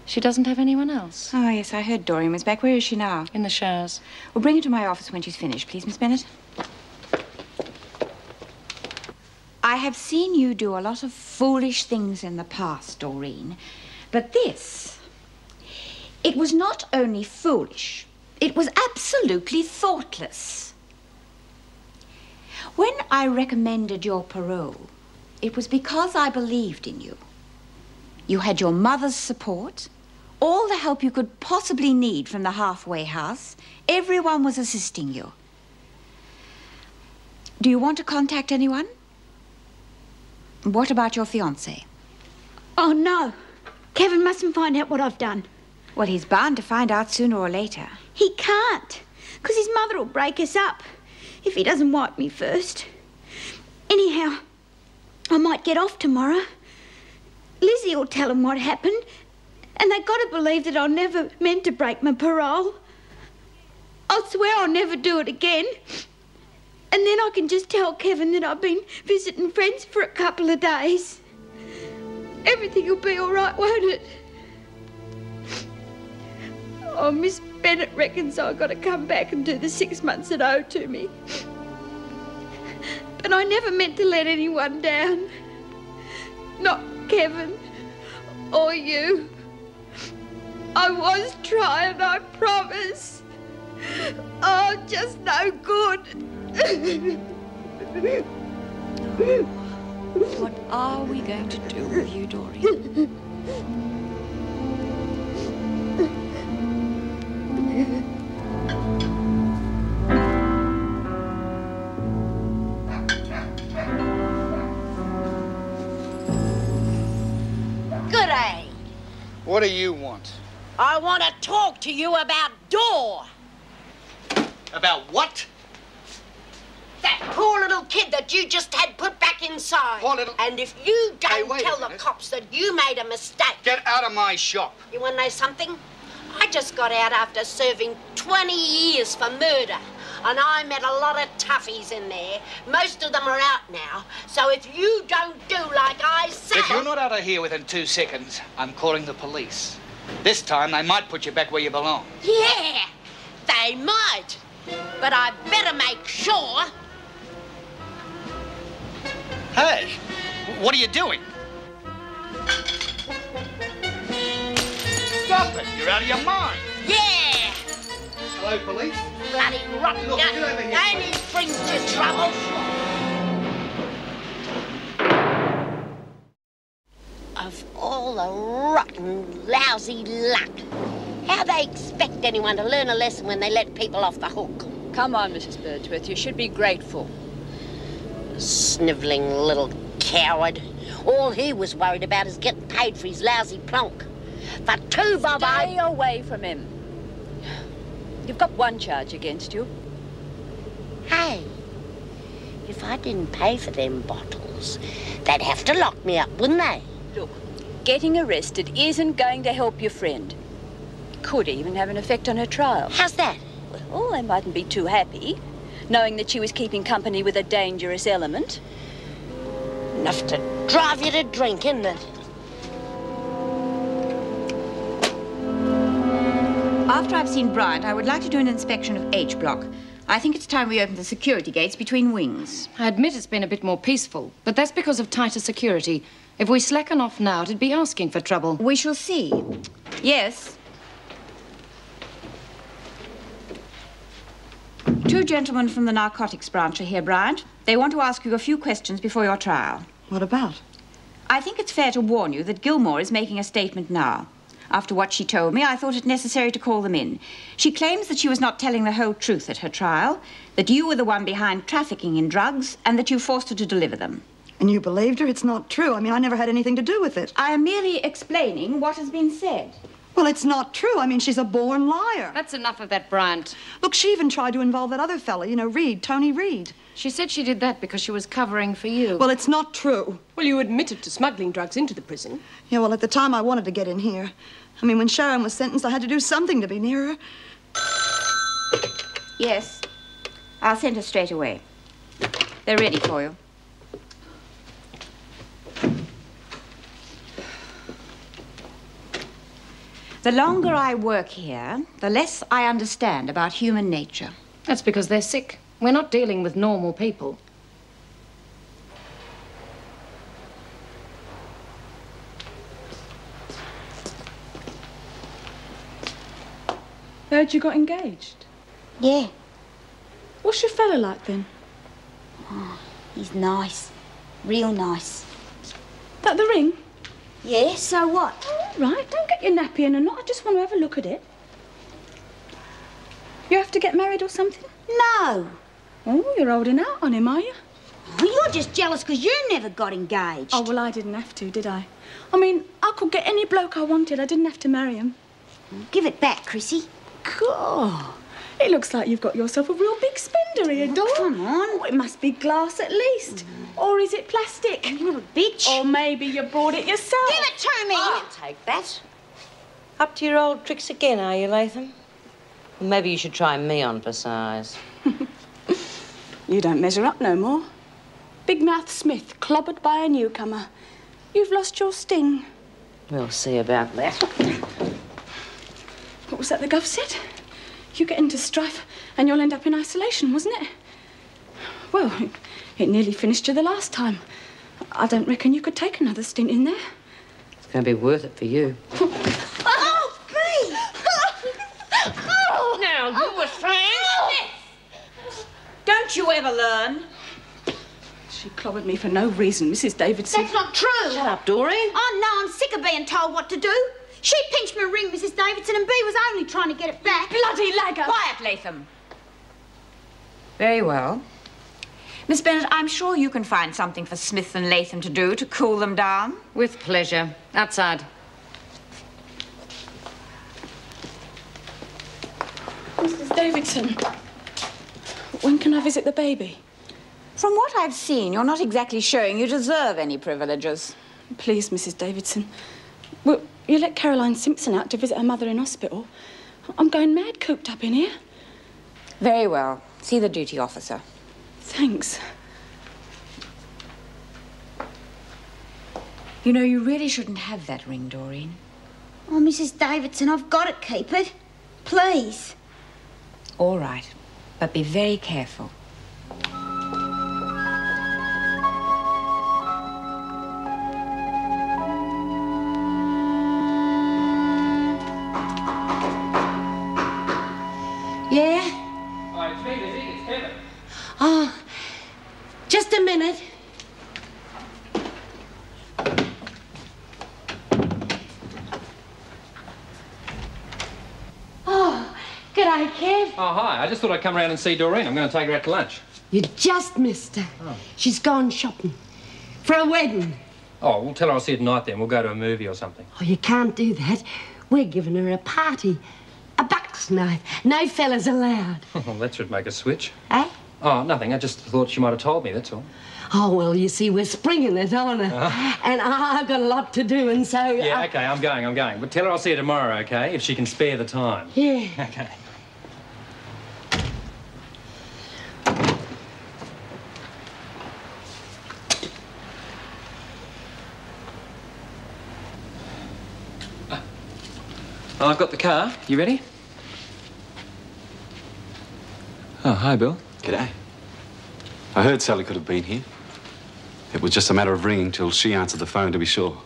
She doesn't have anyone else. Oh, yes, I heard Dorian was back. Where is she now? In the showers. Well, bring her to my office when she's finished, please, Miss Bennett. I have seen you do a lot of foolish things in the past, Doreen. But this, it was not only foolish, it was absolutely thoughtless. When I recommended your parole, it was because I believed in you. You had your mother's support, all the help you could possibly need from the halfway house. Everyone was assisting you. Do you want to contact anyone? What about your fiancé? Oh, no. Kevin mustn't find out what I've done. Well, he's bound to find out sooner or later. He can't, because his mother will break us up if he doesn't wipe me first. Anyhow, I might get off tomorrow. Lizzie will tell him what happened, and they've got to believe that I never meant to break my parole. I'll swear I'll never do it again. And then I can just tell Kevin that I've been visiting friends for a couple of days. Everything will be all right, won't it? Oh, Miss Bennett reckons I've got to come back and do the 6 months that owe to me. But I never meant to let anyone down. Not Kevin or you. I was trying, I promise. Oh, just no good. What are we going to do with you, Doreen? Good day. What do you want? I want to talk to you about Dor. About what? That poor little kid that you just had put back inside. Poor little... And if you don't wait tell a the minute. cops that you made a mistake... Get out of my shop. You want to know something? I just got out after serving 20 years for murder. And I met a lot of toughies in there. Most of them are out now. So if you don't do like I said... If you're not out of here within 2 seconds, I'm calling the police. This time, they might put you back where you belong. Yeah, they might. But I better make sure. Hey, what are you doing? Stop it! You're out of your mind. Yeah. Hello, police. Bloody rotten Look, gun. get over here. Only brings you trouble. Of all the rotten, lousy luck, how they expect anyone to learn a lesson when they let people off the hook? Come on, Mrs. Birdsworth, you should be grateful. Snivelling little coward. All he was worried about is getting paid for his lousy plonk. For two bob Stay away from him. You've got one charge against you. Hey, if I didn't pay for them bottles, they'd have to lock me up, wouldn't they? Look, getting arrested isn't going to help your friend. Could even have an effect on her trial. How's that? Well, they mightn't be too happy, knowing that she was keeping company with a dangerous element. Enough to drive you to drink, isn't it? After I've seen Bryant, I would like to do an inspection of H Block. I think it's time we opened the security gates between wings. I admit it's been a bit more peaceful, but that's because of tighter security. If we slacken off now, it'd be asking for trouble. We shall see. Yes. 2 gentlemen from the narcotics branch are here, Bryant. They want to ask you a few questions before your trial. What about? I think it's fair to warn you that Gilmore is making a statement now. After what she told me, I thought it necessary to call them in. She claims that she was not telling the whole truth at her trial, that you were the one behind trafficking in drugs, and that you forced her to deliver them. And you believed her? It's not true. I mean, I never had anything to do with it. I am merely explaining what has been said. Well, it's not true. I mean, she's a born liar. That's enough of that, Bryant. Look, she even tried to involve that other fella, you know, Reed, Tony Reed. She said she did that because she was covering for you. Well, it's not true. Well, you admitted to smuggling drugs into the prison. Yeah, well, at the time I wanted to get in here. I mean, when Sharon was sentenced, I had to do something to be near her. Yes. I'll send her straight away. They're ready for you. The longer I work here, the less I understand about human nature. That's because they're sick. We're not dealing with normal people. Heard you got engaged? Yeah. What's your fella like then? Oh, he's nice. Real nice. That the ring? Yeah, so what? All right, don't get your nappy in a knot. I just want to have a look at it. You have to get married or something? No. Oh, you're holding out on him, are you? Oh, you're just jealous because you never got engaged. Oh, well, I didn't have to, did I? I mean, I could get any bloke I wanted. I didn't have to marry him. Give it back, Chrissy. God, it looks like you've got yourself a real big spender here, Dawn. Come on. Oh, it must be glass at least. Or is it plastic? You little bitch. Or maybe you brought it yourself. Give it to me. I'll take that. Up to your old tricks again, are you, Latham? Maybe you should try me on for size. You don't measure up no more. Big Mouth Smith, clobbered by a newcomer. You've lost your sting. We'll see about that. What was that the Gov said? You get into strife and you'll end up in isolation, wasn't it? Well, it nearly finished you the last time. I don't reckon you could take another stint in there. It's going to be worth it for you. Oh, me! Now, you were saying... Don't you ever learn? She clobbered me for no reason, Mrs. Davidson. That's not true. Shut up, Doreen. Oh, no, I'm sick of being told what to do. She pinched my ring, Mrs. Davidson, and B was only trying to get it back. Bloody lagger! Quiet, Latham. Very well. Miss Bennett, I'm sure you can find something for Smith and Latham to do to cool them down. With pleasure. Outside. Mrs. Davidson, when can I visit the baby? From what I've seen, you're not exactly showing you deserve any privileges. Please, Mrs. Davidson. Will you let Caroline Simpson out to visit her mother in hospital? I'm going mad cooped up in here. Very well. See the duty officer. Thanks. You know, you really shouldn't have that ring, Doreen. Oh, Mrs. Davidson, I've got to keep it. Please. All right, but be very careful. Yeah? Oh, it's me, Lizzie. It's Kevin. Oh, just a minute. Oh, g'day, Kev. Oh, hi. I just thought I'd come round and see Doreen. I'm going to take her out to lunch. You just missed her. Oh. She's gone shopping for a wedding. Oh, we'll tell her I'll see her tonight then. We'll go to a movie or something. Oh, you can't do that. We're giving her a party. A buck's knife. No fellas allowed. Well, that should make a switch. Eh? Oh, nothing. I just thought she might have told me, that's all. Oh, well, you see, we're springing it on her. And I've got a lot to do, and so... Yeah, OK, I'm going. But tell her I'll see her tomorrow, OK, if she can spare the time. Yeah. OK. I've got the car. You ready? Oh, hi, Bill. G'day. I heard Sally could have been here. It was just a matter of ringing till she answered the phone to be sure.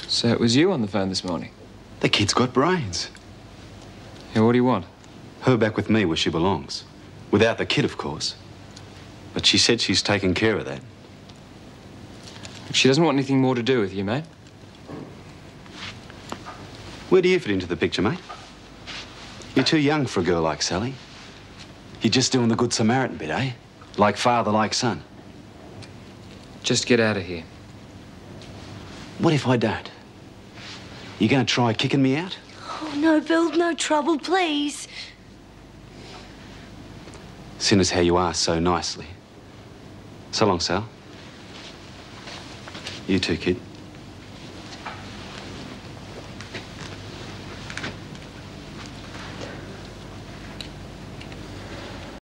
So it was you on the phone this morning? The kid's got brains. Yeah, what do you want? Her back with me where she belongs. Without the kid, of course. But she said she's taken care of that. She doesn't want anything more to do with you, mate. Where do you fit into the picture, mate? You're too young for a girl like Sally. You're just doing the Good Samaritan bit, eh? Like father, like son. Just get out of here. What if I don't? You going to try kicking me out? Oh, no, Bill, no trouble, please. Seeing as how you asked so nicely. So long, Sal. You too, kid.